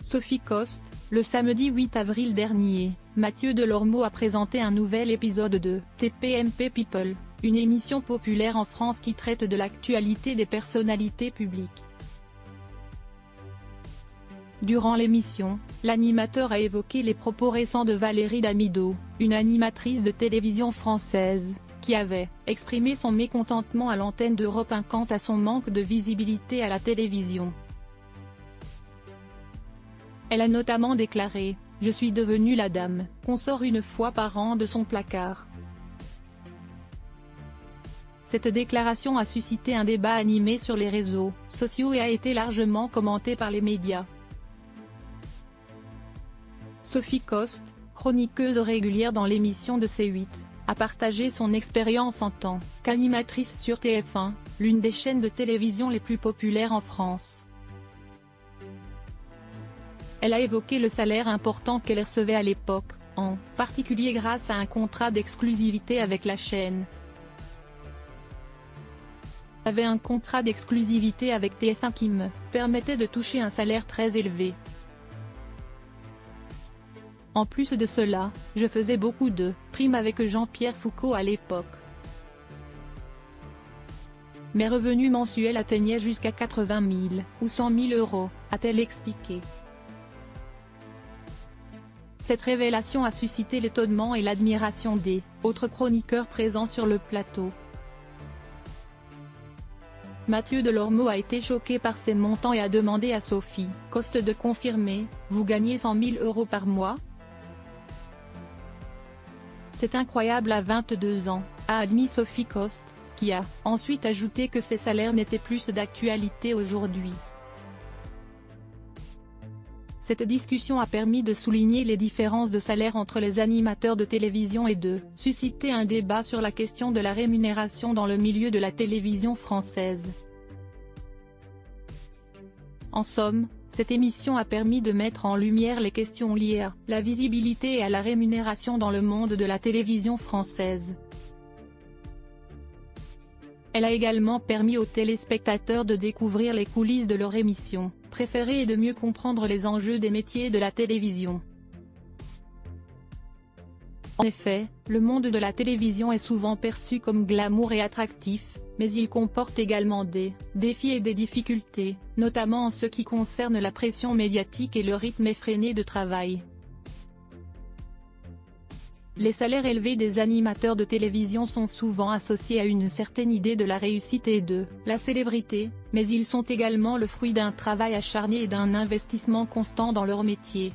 Sophie Coste, le samedi 8 avril dernier, Mathieu Delormeau a présenté un nouvel épisode de TPMP People, une émission populaire en France qui traite de l'actualité des personnalités publiques. Durant l'émission, l'animateur a évoqué les propos récents de Valérie Damido, une animatrice de télévision française, qui avait exprimé son mécontentement à l'antenne d'Europe 1 quant à son manque de visibilité à la télévision. Elle a notamment déclaré « Je suis devenue la dame qu'on sort une fois par an de son placard ». Cette déclaration a suscité un débat animé sur les réseaux sociaux et a été largement commentée par les médias. Sophie Coste, chroniqueuse régulière dans l'émission de C8, a partagé son expérience en tant qu'animatrice sur TF1, l'une des chaînes de télévision les plus populaires en France. Elle a évoqué le salaire important qu'elle recevait à l'époque, en particulier grâce à un contrat d'exclusivité avec la chaîne. J'avais un contrat d'exclusivité avec TF1 qui me permettait de toucher un salaire très élevé. En plus de cela, je faisais beaucoup de primes avec Jean-Pierre Foucault à l'époque. Mes revenus mensuels atteignaient jusqu'à 80 000 ou 100 000 euros, a-t-elle expliqué. Cette révélation a suscité l'étonnement et l'admiration des autres chroniqueurs présents sur le plateau. Mathieu Delormeau a été choqué par ces montants et a demandé à Sophie Coste de confirmer « Vous gagnez 100 000 euros par mois ? C'est incroyable à 22 ans », a admis Sophie Coste, qui a ensuite ajouté que ces salaires n'étaient plus d'actualité aujourd'hui. Cette discussion a permis de souligner les différences de salaire entre les animateurs de télévision et de susciter un débat sur la question de la rémunération dans le milieu de la télévision française. En somme, cette émission a permis de mettre en lumière les questions liées à la visibilité et à la rémunération dans le monde de la télévision française. Elle a également permis aux téléspectateurs de découvrir les coulisses de leur émission préférée et de mieux comprendre les enjeux des métiers de la télévision. En effet, le monde de la télévision est souvent perçu comme glamour et attractif, mais il comporte également des défis et des difficultés, notamment en ce qui concerne la pression médiatique et le rythme effréné de travail. Les salaires élevés des animateurs de télévision sont souvent associés à une certaine idée de la réussite et de la célébrité, mais ils sont également le fruit d'un travail acharné et d'un investissement constant dans leur métier.